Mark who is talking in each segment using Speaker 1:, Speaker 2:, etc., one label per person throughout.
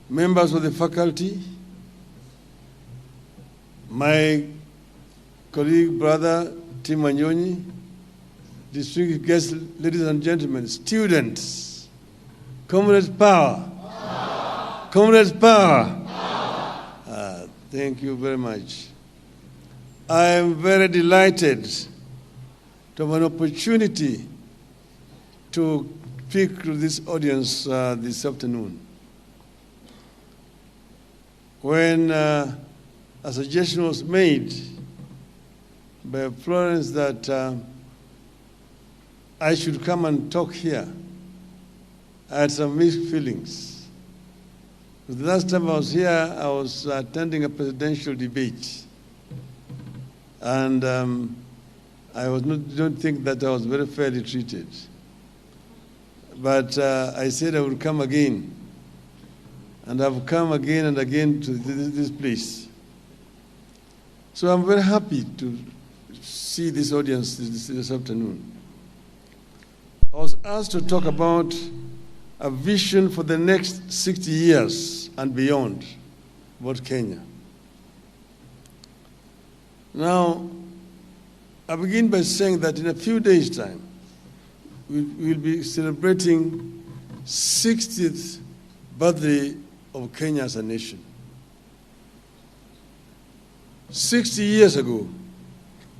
Speaker 1: members of the faculty, my colleague, brother, Tim Wanyonyi, distinguished guests, ladies and gentlemen, students, comrades power, comrades power. Thank you very much. I am very delighted to have an opportunity to speak to this audience this afternoon. When a suggestion was made by Florence that I should come and talk here, I had some mixed feelings. The last time I was here, I was attending a presidential debate. And I don't think that I was very fairly treated. But I said I would come again. And I've come again and again to this place. So I'm very happy to see this audience this afternoon. I was asked to talk about a vision for the next 60 years and beyond about Kenya. Now, I begin by saying that in a few days' time, we'll be celebrating 60th birthday of Kenya as a nation. 60 years ago,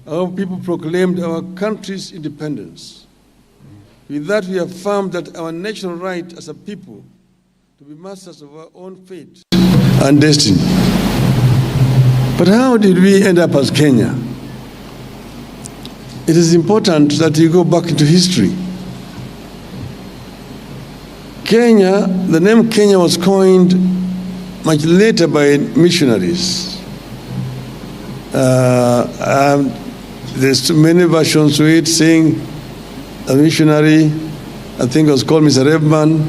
Speaker 1: our people proclaimed our country's independence. With that, we affirmed that our national right as a people to be masters of our own fate and destiny. But how did we end up as Kenya? It is important that you go back into history. Kenya, the name Kenya was coined much later by missionaries. There's many versions to it saying a missionary, I think it was called Mr. Rebman,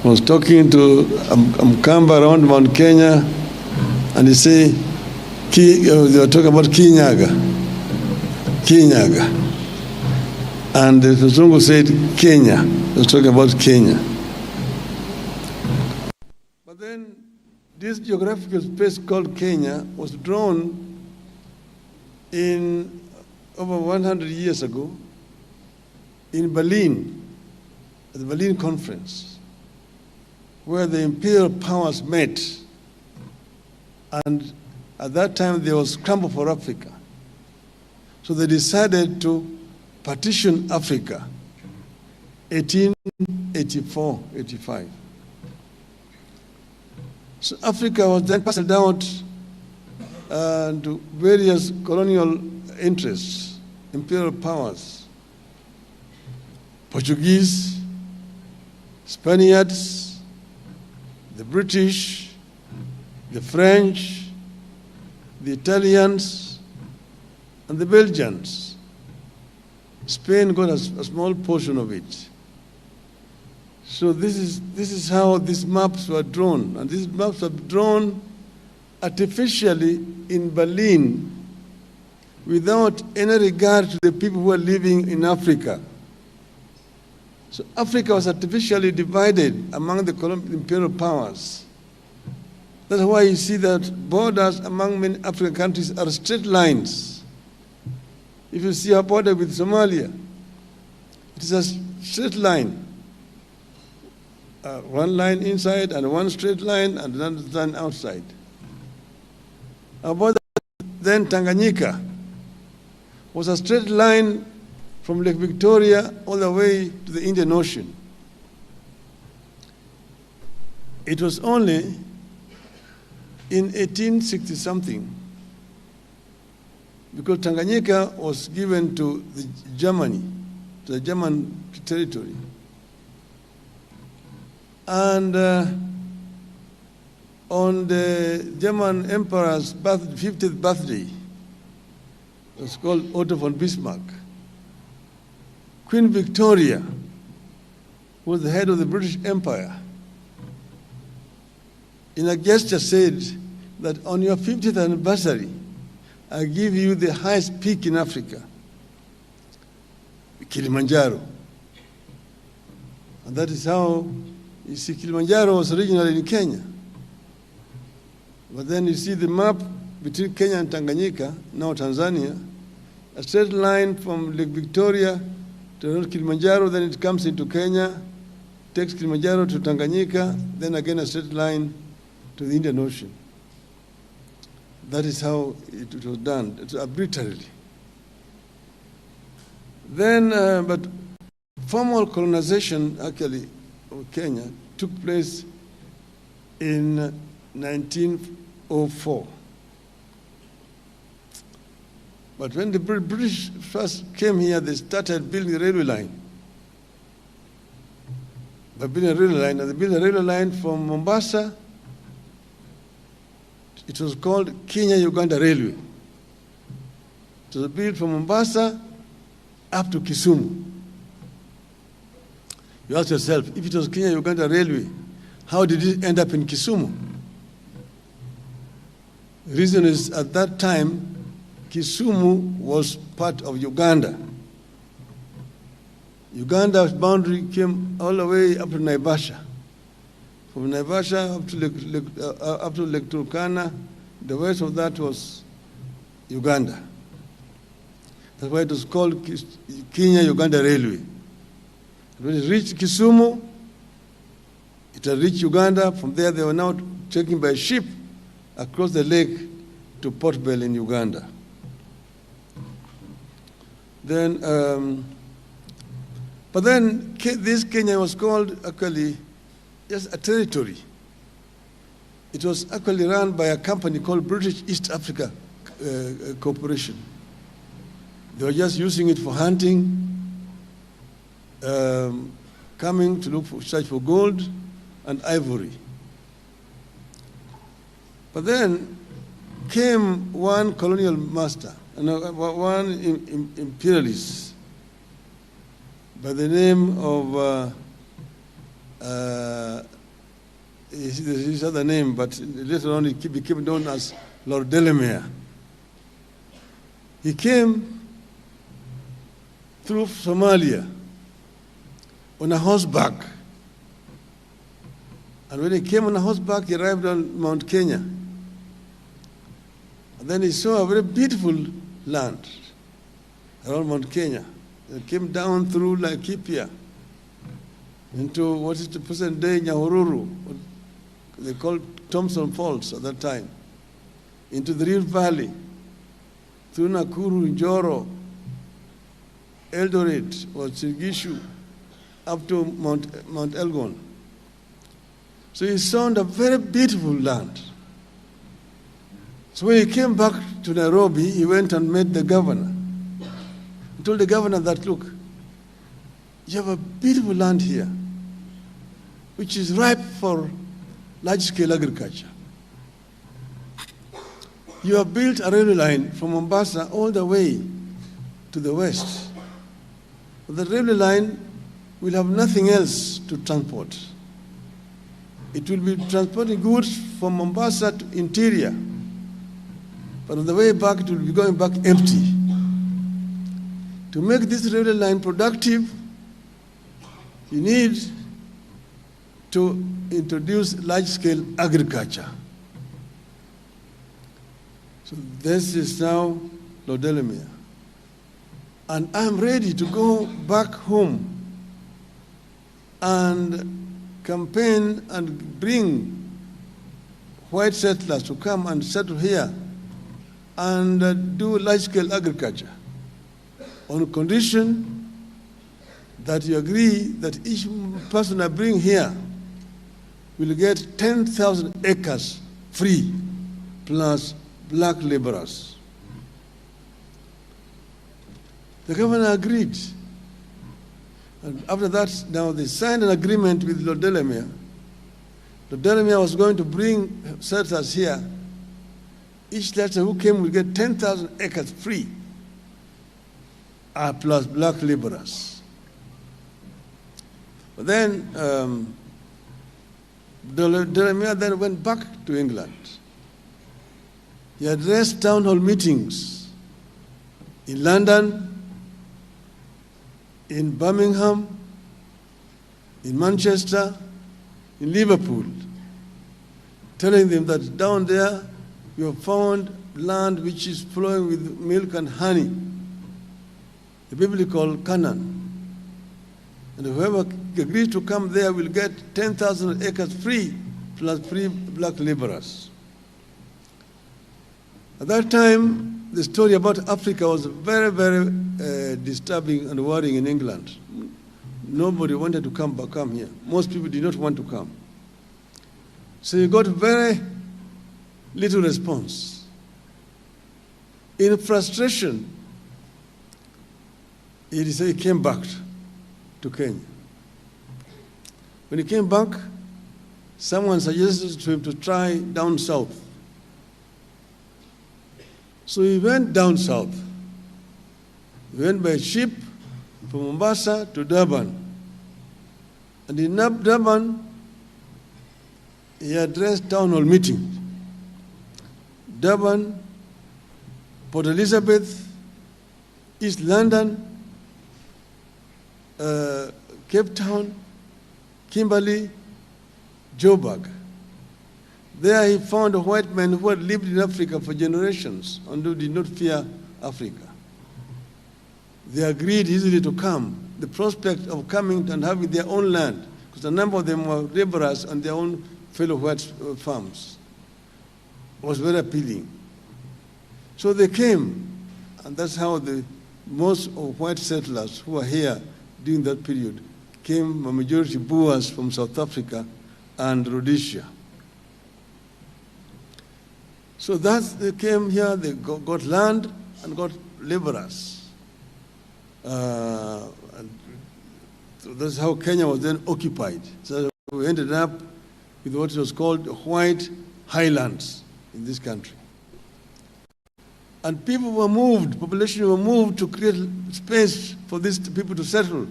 Speaker 1: was talking to Mkamba around Mount Kenya, and he said, they were talking about Kinyaga. And the Zungu said Kenya. They were talking about Kenya. But then this geographical space called Kenya was drawn in over 100 years ago in Berlin, at the Berlin Conference, where the imperial powers met. And at that time, there was scramble for Africa. So they decided to partition Africa, 1884, 85. So Africa was then passed out to various colonial interests, imperial powers, Portuguese, Spaniards, the British, the French, the Italians, and the Belgians. Spain got a small portion of it. So this is how these maps were drawn. And these maps were drawn artificially in Berlin without any regard to the people who are living in Africa. So Africa was artificially divided among the imperial powers. That's why you see that borders among many African countries are straight lines. If you see a border with Somalia, it is a straight line. One line inside and one straight line and another line outside. Our border then Tanganyika was a straight line from Lake Victoria all the way to the Indian Ocean. It was only in 1860-something, because Tanganyika was given to Germany, to the German territory. And on the German Emperor's 50th birthday, it was called Otto von Bismarck, Queen Victoria, who was the head of the British Empire, in a gesture said that on your 50th anniversary, I give you the highest peak in Africa, Kilimanjaro. And that is how You see, Kilimanjaro was originally in Kenya. But then you see the map between Kenya and Tanganyika, now Tanzania, a straight line from Lake Victoria to Kilimanjaro, then it comes into Kenya, takes Kilimanjaro to Tanganyika, then again a straight line to the Indian Ocean. That is how it was done, it's arbitrarily. Then, but formal colonization, actually, of Kenya took place in 1904. But when the British first came here, they started building a railway line. By building a railway line, and they built a railway line from Mombasa. It was called Kenya-Uganda Railway. It was built from Mombasa up to Kisumu. You ask yourself, if it was Kenya-Uganda Railway, how did it end up in Kisumu? The reason is, at that time, Kisumu was part of Uganda. Uganda's boundary came all the way up to Naivasha. From Naivasha up to Lake Turkana, the west of that was Uganda. That's why it was called Kenya-Uganda Railway. When it reached Kisumu, it had reached Uganda. From there, they were now taken by ship across the lake to Port Bell in Uganda. Then, but then this Kenya was called actually just a territory. It was actually run by a company called British East Africa Corporation. They were just using it for hunting, coming to search for gold and ivory. But then came one colonial master, one imperialist by the name of, his other name, but later on he became known as Lord Delamere. He came through Somalia on a horseback. And when he came on a horseback, he arrived on Mount Kenya. And then he saw a very beautiful land around Mount Kenya. He came down through Laikipia into what is the present day Nyahururu, what they called Thompson Falls at that time, into the Rift Valley, through Nakuru, Njoro, Eldoret, or Sirgishu, up to Mount Elgon. So he saw a very beautiful land. So when he came back to Nairobi, he went and met the governor. He told the governor that, look, you have a beautiful land here, which is ripe for large-scale agriculture. You have built a railway line from Mombasa all the way to the west. But the railway line will have nothing else to transport. It will be transporting goods from Mombasa to interior. But on the way back, it will be going back empty. To make this railway line productive, you need to introduce large-scale agriculture. So this is now Lord Delamere. And I'm ready to go back home and campaign and bring white settlers to come and settle here and do large-scale agriculture on condition that you agree that each person I bring here will get 10,000 acres free, plus black laborers. The governor agreed. And after that, now they signed an agreement with Lord Delamere. Lord Delamere was going to bring settlers here. Each settler who came will get 10,000 acres free, plus black laborers. But then Delamere then went back to England. He addressed town hall meetings in London, in Birmingham, in Manchester, in Liverpool, telling them that down there you have found land which is flowing with milk and honey, the biblical Canaan. And whoever agrees to come there will get 10,000 acres free, plus free black laborers. At that time, the story about Africa was very, very disturbing and worrying in England. Nobody wanted to come here. Most people did not want to come. So you got very little response. In frustration, he came back to Kenya. When he came back, someone suggested to him to try down south. So he went down south. He went by ship from Mombasa to Durban. And in Durban, he addressed town hall meeting. Durban, Port Elizabeth, East London, Cape Town, Kimberley, Joburg. There he found white men who had lived in Africa for generations and who did not fear Africa. They agreed easily to come. The prospect of coming and having their own land, because a number of them were laborers on their own fellow white farms, was very appealing. So they came, and that's how most of white settlers who were here during that period came, a majority Boers from South Africa and Rhodesia. So they came here, they got land and got laborers. And so that's how Kenya was then occupied. So we ended up with what was called white highlands in this country. And people were moved, population were moved to create space for these people to settle.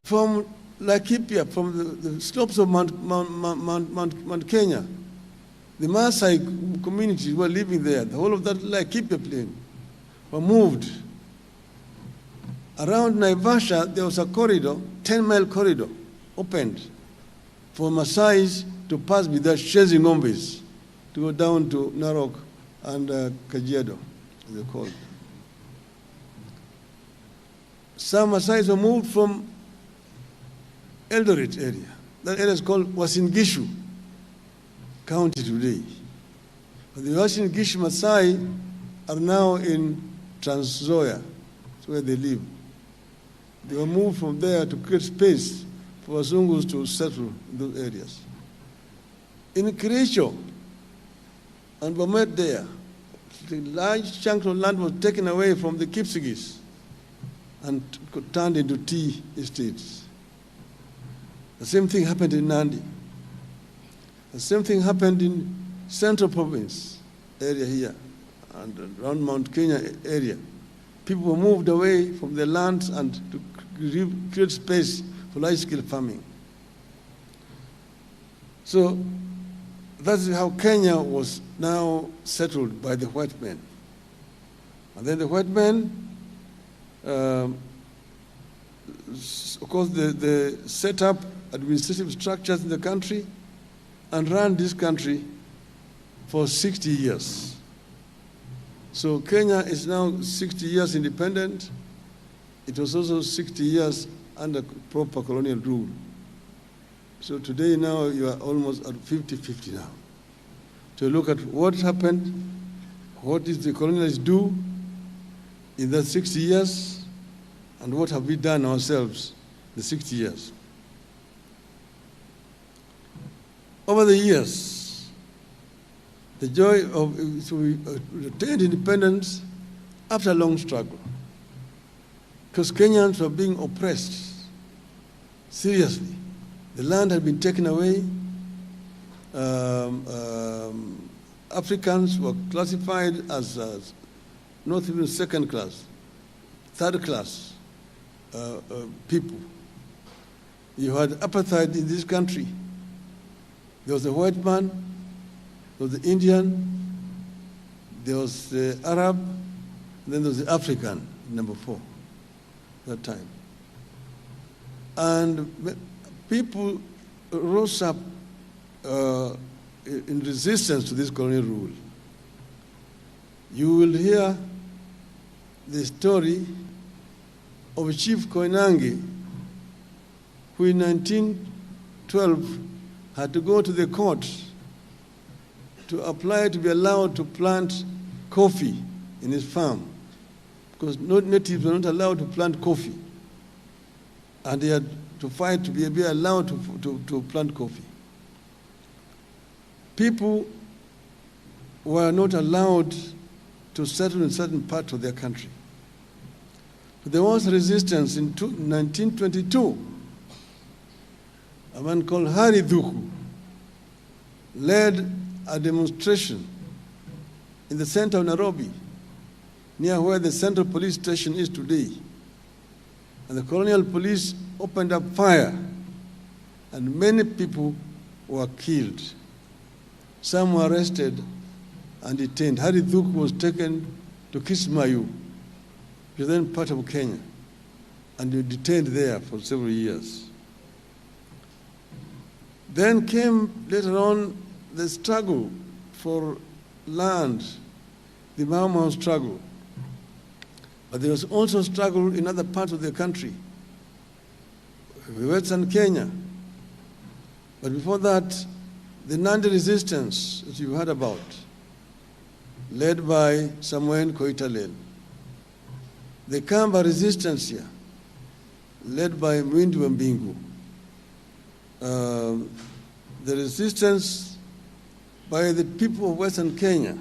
Speaker 1: From Laikipia, from the slopes of Mount Kenya, the Maasai communities were living there. The whole of that Laikipia plain were moved. Around Naivasha, there was a corridor, 10-mile corridor, opened for Maasais to pass without chasing ngombes, to go down to Narok and Kajiado, as they're called. Some Maasais were moved from Eldoret area. That area is called Uasin Gishu County today. But the Uasin Gishu Maasai are now in Trans Nzoia, that's where they live. They were moved from there to create space for Wazungus to settle in those areas. In Kericho and Bomet there, a large chunk of land was taken away from the Kipsigis and turned into tea estates. The same thing happened in Nandi. The same thing happened in Central Province area here and around Mount Kenya area. People were moved away from their lands and to create space for large-scale farming. So that's how Kenya was now settled by the white men. And then the white men, of course, they set up administrative structures in the country and ran this country for 60 years. So Kenya is now 60 years independent. It was also 60 years under proper colonial rule. So today now you are almost at 50-50 now. To look at what happened, what did the colonialists do in that 60 years, and what have we done ourselves the 60 years. Over the years, the joy of we attained independence after a long struggle, because Kenyans were being oppressed seriously. The land had been taken away. Africans were classified as not even second class, third class people. You had apartheid in this country. There was the white man, there was the Indian, there was the Arab, and then there was the African, number 4, that time. And people rose up in resistance to this colonial rule. You will hear the story of Chief Koinange, who in 1912 had to go to the court to apply to be allowed to plant coffee in his farm, because natives were not allowed to plant coffee, and he had to fight to be allowed to plant coffee. People were not allowed to settle in certain parts of their country. But there was resistance in 1922. A man called Hari Dhuku led a demonstration in the center of Nairobi, near where the Central Police Station is today. And the colonial police opened up fire, and many people were killed. Some were arrested and detained. Hari Dhuku was taken to Kismayu, which was then part of Kenya, and he was detained there for several years. Then came later on the struggle for land, the Mau Mau struggle. But there was also struggle in other parts of the country, Western Kenya. But before that, the Nandi resistance that you heard about, led by Samuel Koitalel. The Kamba resistance here, led by Mwindu Mbingu. The resistance by the people of Western Kenya,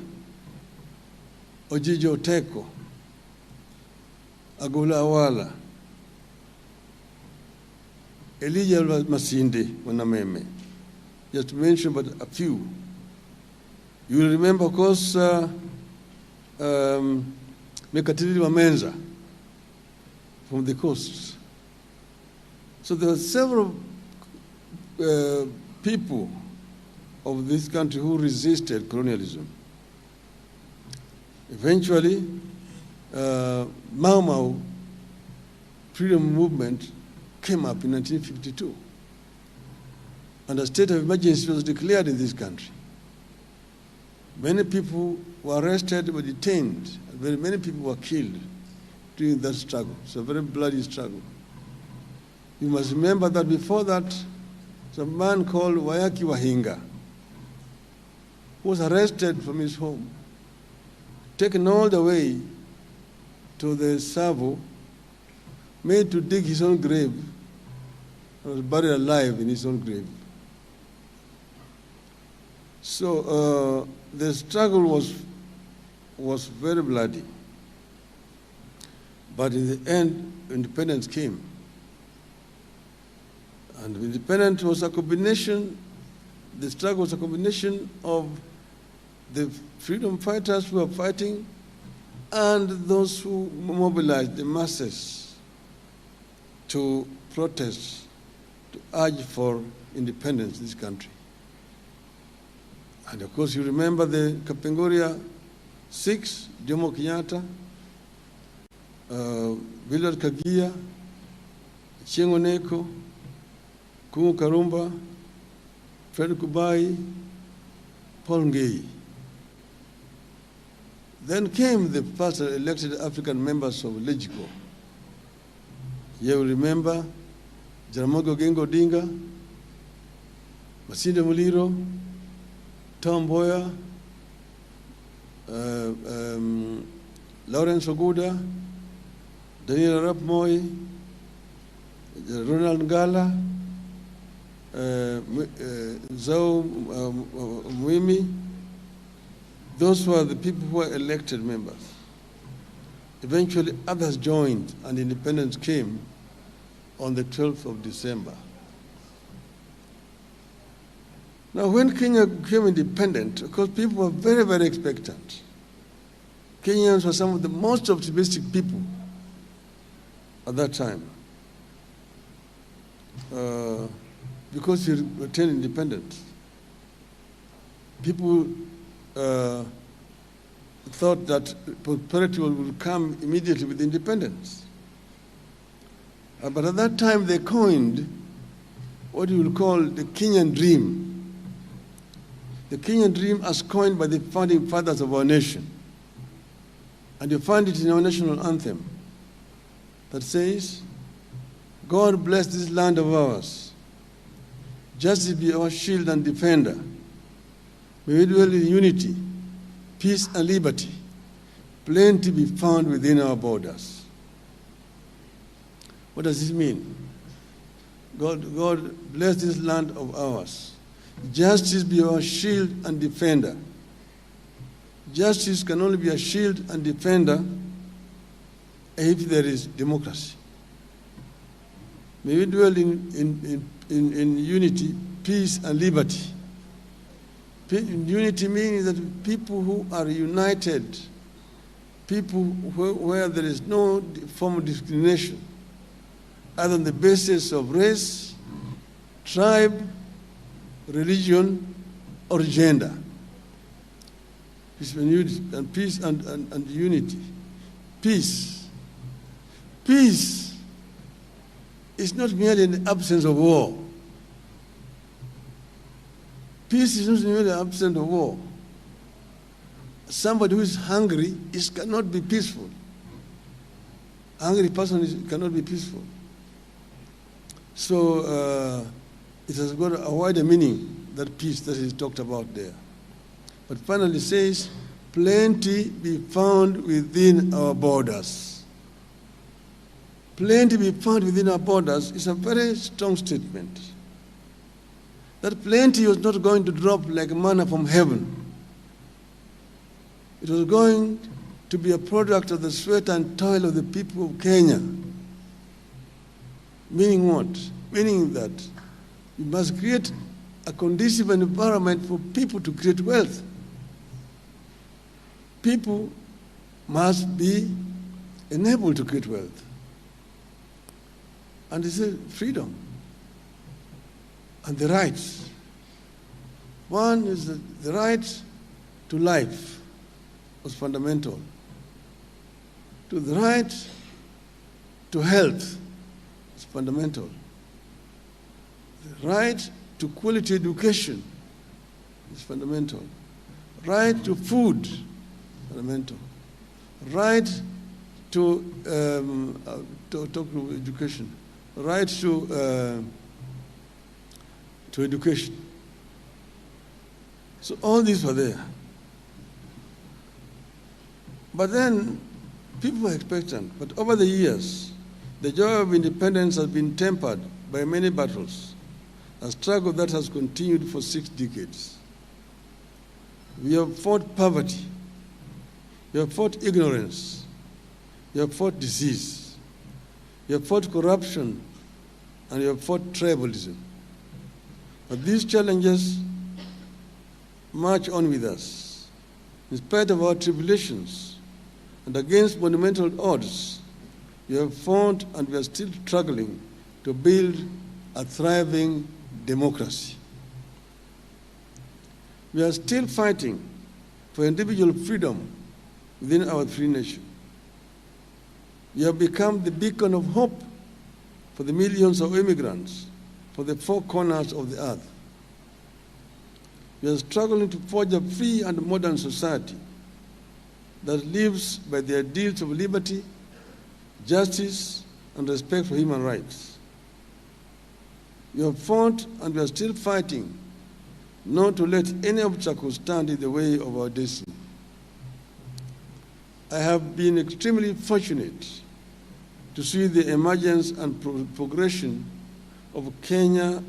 Speaker 1: Ojijo Teko, Agula Awala, Elijah Masinde Wanameme, just to mention but a few. You will remember, of course, Mekatili Wamenza from the coast. So there were several people of this country who resisted colonialism. Eventually, Mau Mau freedom movement came up in 1952, and a state of emergency was declared in this country. Many people were arrested, were detained, and very many people were killed during that struggle. It's a very bloody struggle. You must remember that before that, there's a man called Wayaki Wahinga, who was arrested from his home, taken all the way to the Savo, made to dig his own grave, and was buried alive in his own grave. So the struggle was very bloody. But in the end, independence came. And independence was a combination, the struggle was a combination of the freedom fighters who were fighting and those who mobilized the masses to protest, to urge for independence in this country. And of course, you remember the Kapenguria 6, Jomo Kenyatta, Willard Kagia, Chieng' Oneko, Kungu Karumba, Fred Kubai, Paul Ngei. Then came the first elected African members of Legico. You will remember Jaramogi Oginga Odinga, Masinde Muliro, Tom Mboya, Lawrence Oguda, Daniel Arap Moi, Ronald Ngala, Zhou Mwimi. Those were the people who were elected members. Eventually, others joined, and independence came on the 12th of December. Now, when Kenya became independent, of course, people were very, very expectant. Kenyans were some of the most optimistic people at that time, because we attained independence. People thought that prosperity would come immediately with independence. But at that time, they coined what you will call the Kenyan dream. The Kenyan dream as coined by the founding fathers of our nation. And you find it in our national anthem that says, God bless this land of ours. Justice be our shield and defender. May we dwell in unity, peace and liberty. Plenty be found within our borders. What does this mean? God bless this land of ours. Justice be our shield and defender. Justice can only be a shield and defender if there is democracy. May we dwell in unity, peace, and liberty. Unity means that people who are united, people where there is no form of discrimination, either on the basis of race, tribe, religion, or gender. Peace and unity. Peace. Peace is not merely in the absence of war. Peace is not merely the absence of war. Somebody who is hungry cannot be peaceful. A hungry person cannot be peaceful. So it has got a wider meaning, that peace that is talked about there. But finally it says, plenty be found within our borders. Plenty be found within our borders is a very strong statement. That plenty was not going to drop like manna from heaven. It was going to be a product of the sweat and toil of the people of Kenya. Meaning what? Meaning that we must create a conducive environment for people to create wealth. People must be enabled to create wealth. And this is freedom and the rights. One is the right to life was fundamental. To the right to health is fundamental. The right to quality education is fundamental. Right to food, fundamental. Right to education. Right to education. So all these were there. But then people were expectant. But over the years, the joy of independence has been tempered by many battles, a struggle that has continued for 6 decades. We have fought poverty. We have fought ignorance. We have fought disease. We have fought corruption. And we have fought tribalism. But these challenges march on with us. In spite of our tribulations and against monumental odds, we have fought and we are still struggling to build a thriving democracy. We are still fighting for individual freedom within our free nation. We have become the beacon of hope for the millions of immigrants for the 4 corners of the earth. We are struggling to forge a free and modern society that lives by the ideals of liberty, justice, and respect for human rights. We have fought and we are still fighting not to let any obstacle stand in the way of our destiny. I have been extremely fortunate to see the emergence and progression of Kenya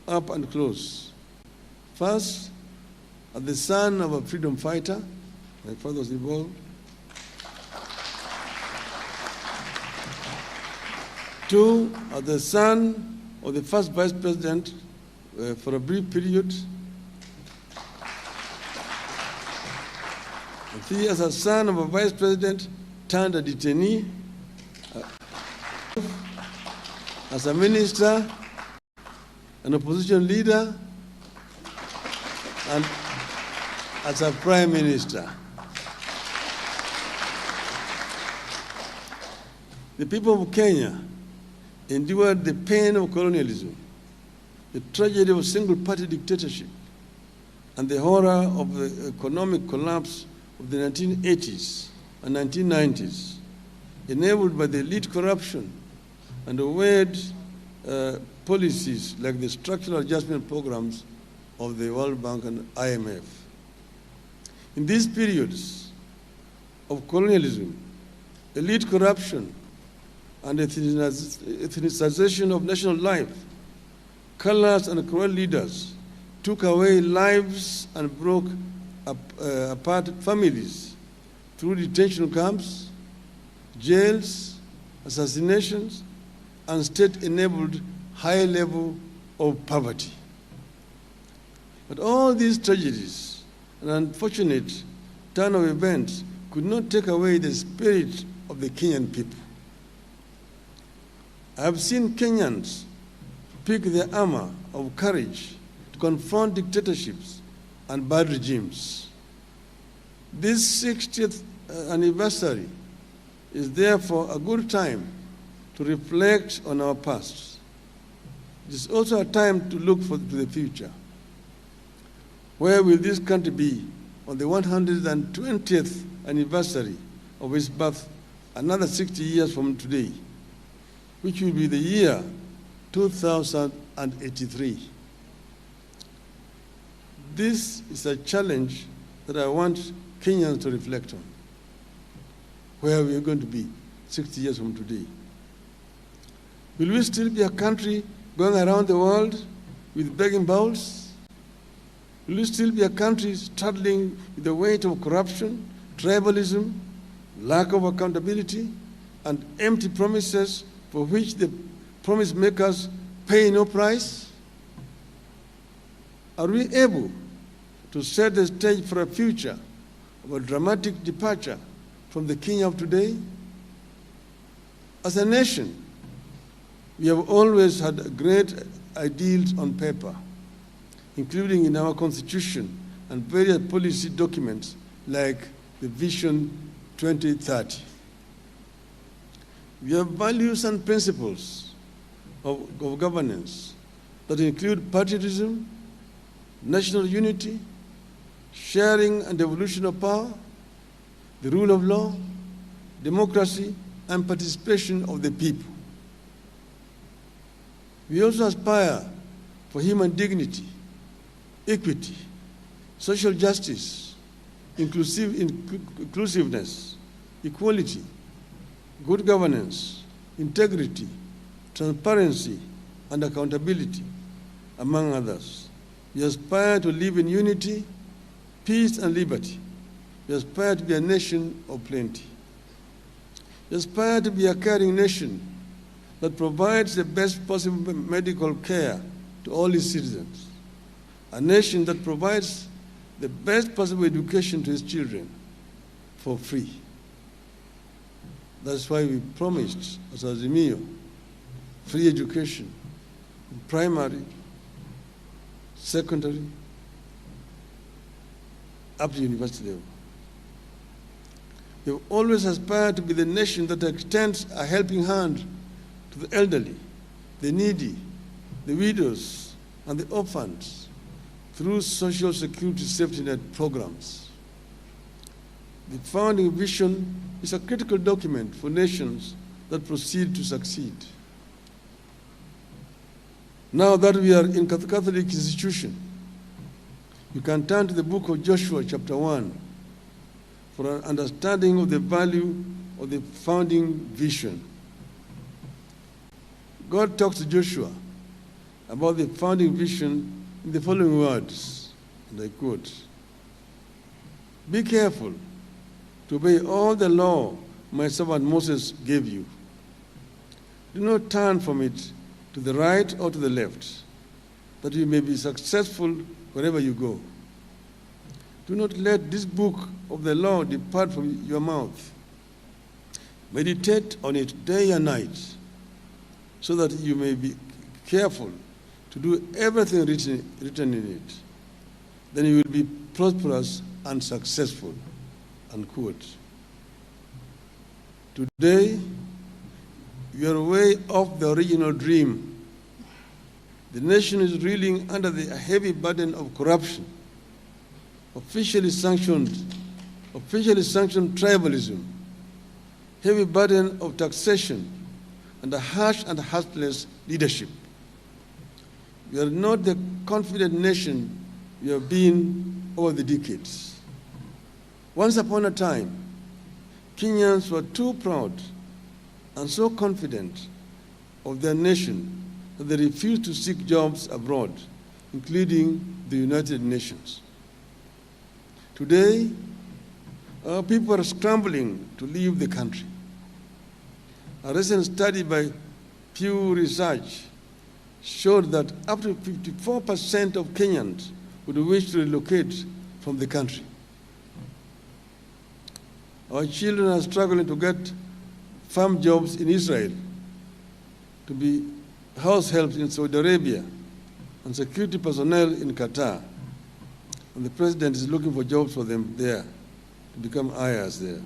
Speaker 1: up and close. First, as the son of a freedom fighter, my father was involved. 2, as the son of the first vice president for a brief period. And 3, as a son of a vice president turned a detainee. As a minister, an opposition leader, and as a prime minister. The people of Kenya endured the pain of colonialism the tragedy of single-party dictatorship, and the horror of the economic collapse of the 1980s and 1990s, enabled by the elite corruption and the weird policies like the structural adjustment programs of the World Bank and IMF. In these periods of colonialism, elite corruption, and ethnicization of national life, callous and cruel leaders took away lives and broke apart families through detention camps, jails, assassinations, and state-enabled high level of poverty. But all these tragedies and unfortunate turn of events could not take away the spirit of the Kenyan people. I have seen Kenyans pick the armor of courage to confront dictatorships and bad regimes. This 60th anniversary is therefore a good time to reflect on our past. It is also a time to look to the future. Where will this country be on the 120th anniversary of its birth, another 60 years from today, which will be the year 2083? This is a challenge that I want Kenyans to reflect on. Where we are going to be 60 years from today. Will we still be a country going around the world with begging bowls? Will we still be a country struggling with the weight of corruption, tribalism, lack of accountability, and empty promises for which the promise makers pay no price? Are we able to set the stage for a future of a dramatic departure from the Kenya of today? As a nation, we have always had great ideals on paper, including in our constitution and various policy documents like the Vision 2030. We have values and principles of governance that include patriotism, national unity, sharing and devolution of power, the rule of law, democracy, and participation of the people. We also aspire for human dignity, equity, social justice, inclusiveness, equality, good governance, integrity, transparency, and accountability, among others. We aspire to live in unity, peace, and liberty. We aspire to be a nation of plenty. We aspire to be a caring nation that provides the best possible medical care to all its citizens. A nation that provides the best possible education to its children for free. That's why we promised, as Azimio, free education, primary, secondary, up to university level. We've always aspired to be the nation that extends a helping hand to the elderly, the needy, the widows, and the orphans through social security safety net programs. The founding vision is a critical document for nations that proceed to succeed. Now that we are in Catholic institution, you can turn to the book of Joshua, chapter 1, for an understanding of the value of the founding vision. God talks to Joshua about the founding vision in the following words, and I quote, "Be careful to obey all the law my servant Moses gave you. Do not turn from it to the right or to the left, that you may be successful wherever you go. Do not let this book of the law depart from your mouth. Meditate on it day and night, so that you may be careful to do everything written in it. Then you will be prosperous and successful." Unquote. Today, we are way off the original dream The nation is reeling under the heavy burden of corruption, officially sanctioned tribalism, heavy burden of taxation, and a harsh and heartless leadership. We are not the confident nation we have been over the decades. Once upon a time, Kenyans were too proud and so confident of their nation that they refused to seek jobs abroad, including the United Nations. Today, our people are scrambling to leave the country. A recent study by Pew Research showed that up to 54% of Kenyans would wish to relocate from the country. Our children are struggling to get farm jobs in Israel, to be house helps in Saudi Arabia, and security personnel in Qatar. And the president is looking for jobs for them there, to become ayahs there.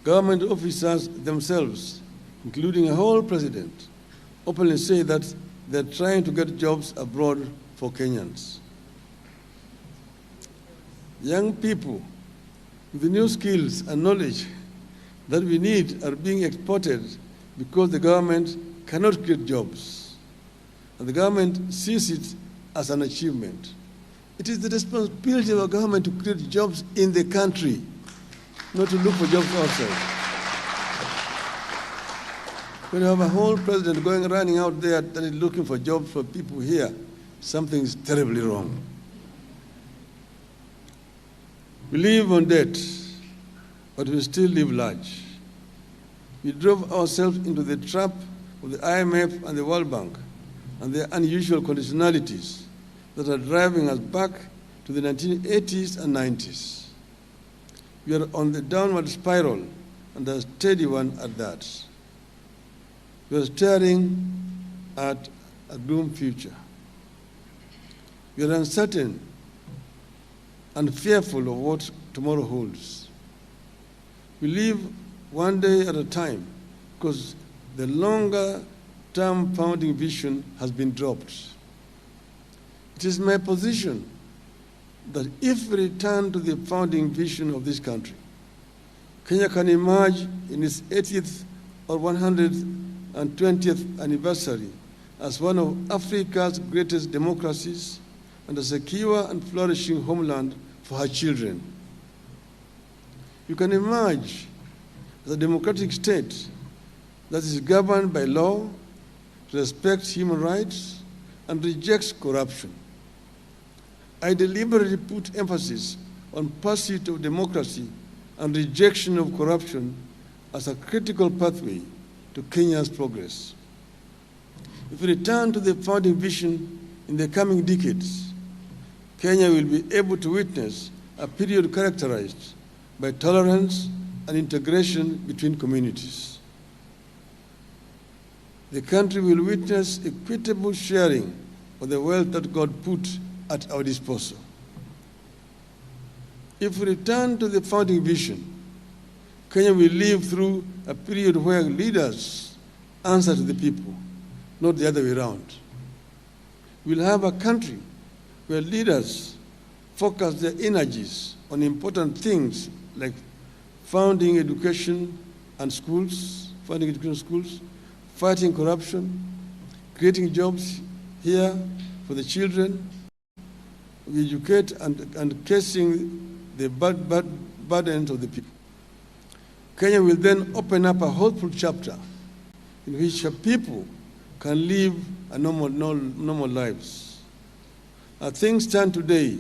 Speaker 1: Government officers themselves, including a whole president, openly say that they're trying to get jobs abroad for Kenyans. Young people with the new skills and knowledge that we need are being exported because the government cannot create jobs. And the government sees it as an achievement. It is the responsibility of our government to create jobs in the country, not to look for jobs outside. When you have a whole president running out there that is looking for jobs for people here, something is terribly wrong. We live on debt, but we still live large. We drove ourselves into the trap of the IMF and the World Bank and their unusual conditionalities that are driving us back to the 1980s and 90s. We are on the downward spiral, and a steady one at that. We are staring at a doomed future. We are uncertain and fearful of what tomorrow holds. We live one day at a time because the longer-term founding vision has been dropped. It is my position that if we return to the founding vision of this country, Kenya can emerge in its 80th or 120th anniversary as one of Africa's greatest democracies and a secure and flourishing homeland for her children. You can emerge as a democratic state that is governed by law, respects human rights, and rejects corruption. I deliberately put emphasis on pursuit of democracy and rejection of corruption as a critical pathway to Kenya's progress. If we return to the founding vision in the coming decades, Kenya will be able to witness a period characterized by tolerance and integration between communities. The country will witness equitable sharing of the wealth that God put at our disposal. If we return to the founding vision, Kenya will live through a period where leaders answer to the people, not the other way around. We'll have a country where leaders focus their energies on important things like funding education schools, fighting corruption, creating jobs here for the children. We educate and casing the burdens of the people. Kenya will then open up a hopeful chapter in which people can live a normal lives. As things stand today,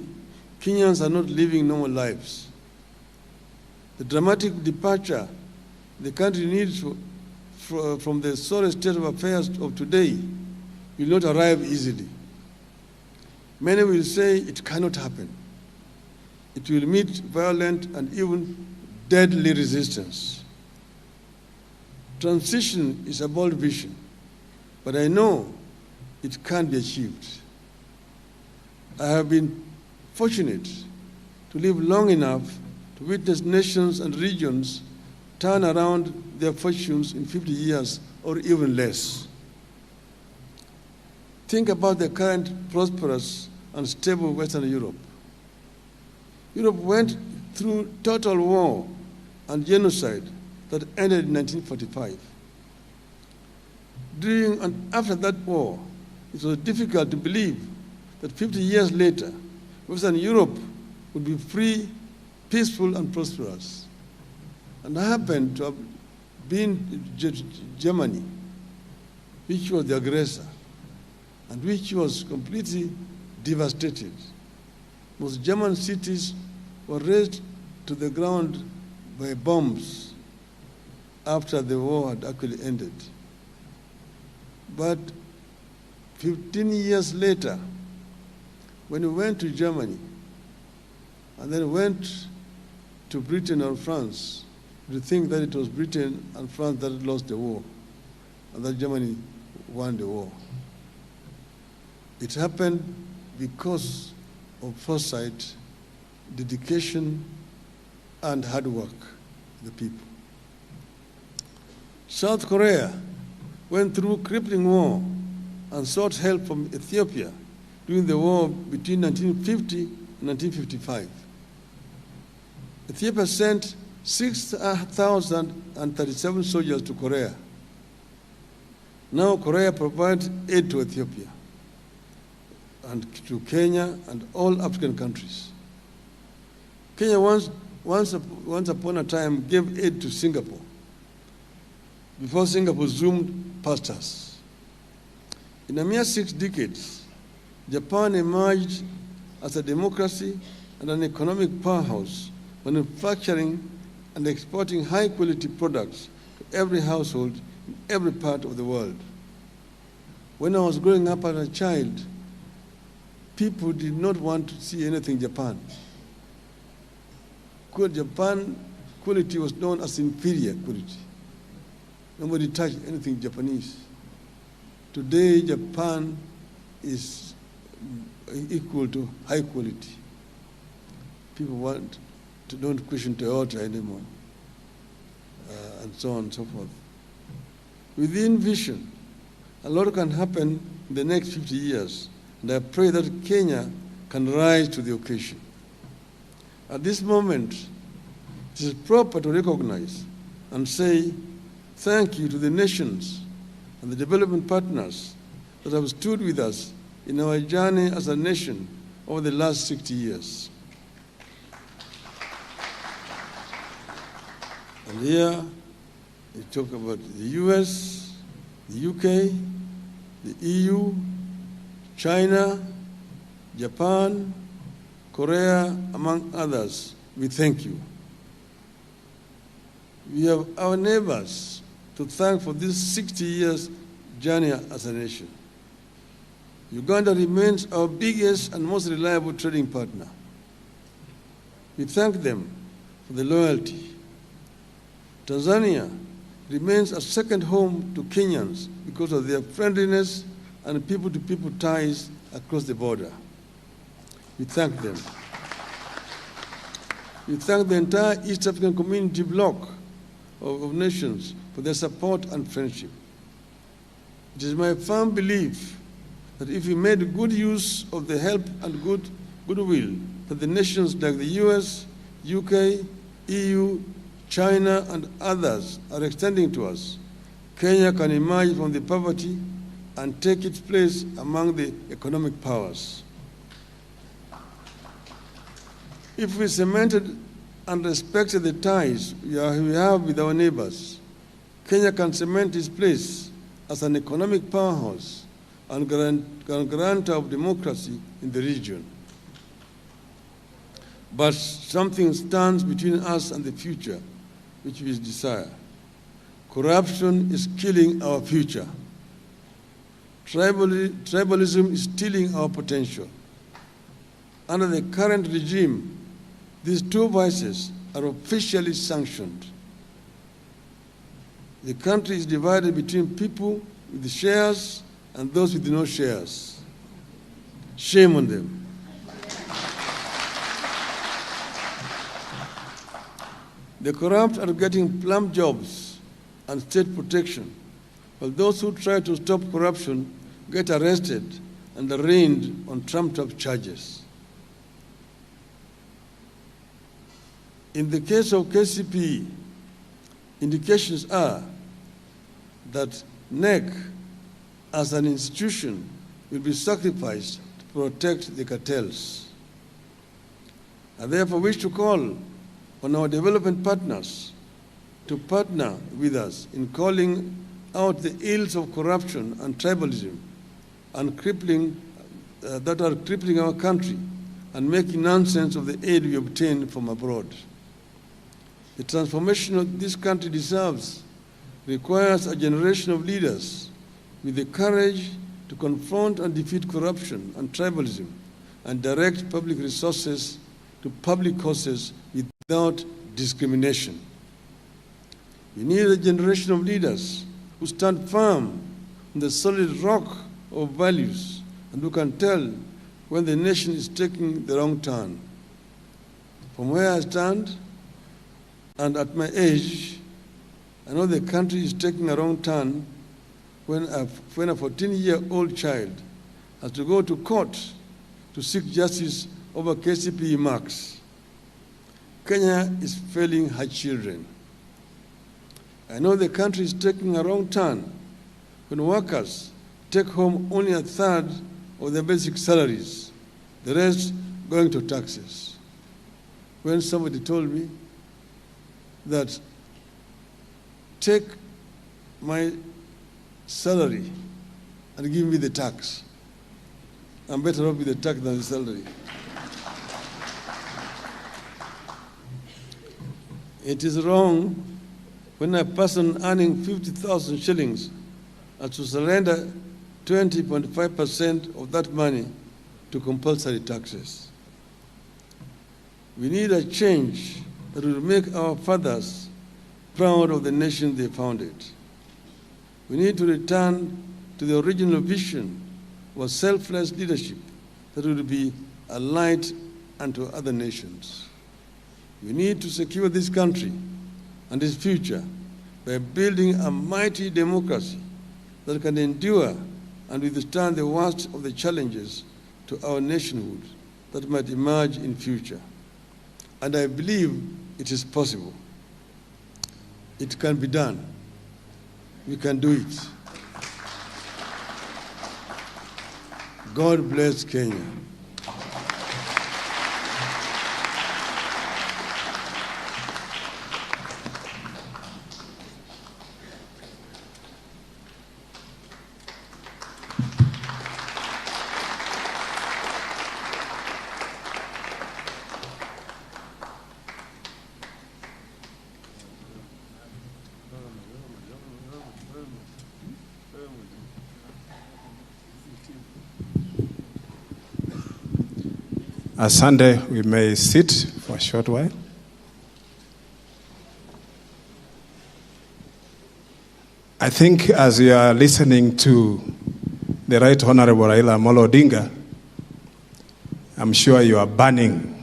Speaker 1: Kenyans are not living normal lives. The dramatic departure the country needs from the sorry state of affairs of today will not arrive easily. Many will say it cannot happen. It will meet violent and even deadly resistance. Transition is a bold vision, but I know it can be achieved. I have been fortunate to live long enough to witness nations and regions turn around their fortunes in 50 years or even less. Think about the current prosperous and stable Western Europe. Europe went through total war and genocide that ended in 1945. During and after that war, it was difficult to believe that 50 years later, Western Europe would be free, peaceful, and prosperous. And I happened to have been Germany, which was the aggressor, and which was completely devastated. Most German cities were razed to the ground by bombs after the war had actually ended. But 15 years later, when we went to Germany and then went to Britain or France, to think that it was Britain and France that lost the war and that Germany won the war. It happened because of foresight, dedication, and hard work of the people. South Korea went through crippling war and sought help from Ethiopia during the war between 1950 and 1955. Ethiopia sent 6,037 soldiers to Korea. Now Korea provides aid to Ethiopia and to Kenya and all African countries. Kenya once upon a time gave aid to Singapore before Singapore zoomed past us. In a mere 6 decades, Japan emerged as a democracy and an economic powerhouse, manufacturing and exporting high-quality products to every household in every part of the world. When I was growing up as a child, people did not want to see anything Japan. Japan quality was known as inferior quality. Nobody touched anything Japanese. Today, Japan is equal to high quality. People don't question Toyota anymore, and so on and so forth. Within vision, a lot can happen in the next 50 years, and I pray that Kenya can rise to the occasion. At this moment, it is proper to recognize and say thank you to the nations and the development partners that have stood with us in our journey as a nation over the last 60 years. And here, we talk about the US, the UK, the EU, China, Japan, Korea, among others. We thank you. We have our neighbors to thank for this 60 years journey as a nation. Uganda remains our biggest and most reliable trading partner. We thank them for the loyalty. Tanzania remains a second home to Kenyans because of their friendliness and people-to-people ties across the border. We thank them. We thank the entire East African community bloc of nations for their support and friendship. It is my firm belief that if we made good use of the help and goodwill that the nations like the US, UK, EU, China, and others are extending to us, Kenya can emerge from the poverty and take its place among the economic powers. If we cemented and respected the ties we have with our neighbors, Kenya can cement its place as an economic powerhouse and guarantor of democracy in the region. But something stands between us and the future, which we desire. Corruption is killing our future. Tribalism is stealing our potential. Under the current regime, these two vices are officially sanctioned. The country is divided between people with shares and those with no shares. Shame on them. The corrupt are getting plum jobs and state protection, while those who try to stop corruption get arrested and arraigned on trumped-up charges. In the case of KCP, indications are that NEC as an institution will be sacrificed to protect the cartels. I therefore wish to call on our development partners to partner with us in calling out the ills of corruption and tribalism and that are crippling our country and making nonsense of the aid we obtain from abroad. The transformation of this country deserves requires a generation of leaders with the courage to confront and defeat corruption and tribalism and direct public resources to public causes without discrimination. We need a generation of leaders who stand firm on the solid rock of values and who can tell when the nation is taking the wrong turn. From where I stand and at my age, I know the country is taking a wrong turn when a 14-year-old child has to go to court to seek justice over KCP marks. Kenya is failing her children. I know the country is taking a wrong turn when workers take home only a third of their basic salaries, the rest going to taxes. When somebody told me that take my salary and give me the tax, I'm better off with the tax than the salary. It is wrong when a person earning 50,000 shillings has to surrender 20.5% of that money to compulsory taxes. We need a change that will make our fathers proud of the nation they founded. We need to return to the original vision of a selfless leadership that will be a light unto other nations. We need to secure this country and its future by building a mighty democracy that can endure and withstand the worst of the challenges to our nationhood that might emerge in future. And I believe it is possible. It can be done. We can do it. God bless Kenya.
Speaker 2: Sunday, we may sit for a short while. I think as you are listening to the Right Honorable Raila Odinga, I'm sure you are burning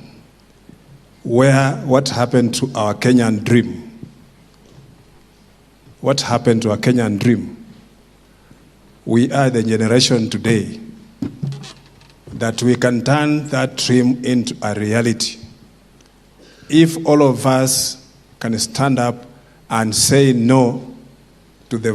Speaker 2: what happened to our Kenyan dream. What happened to our Kenyan dream? We are the generation today that we can turn that dream into a reality. If all of us can stand up and say no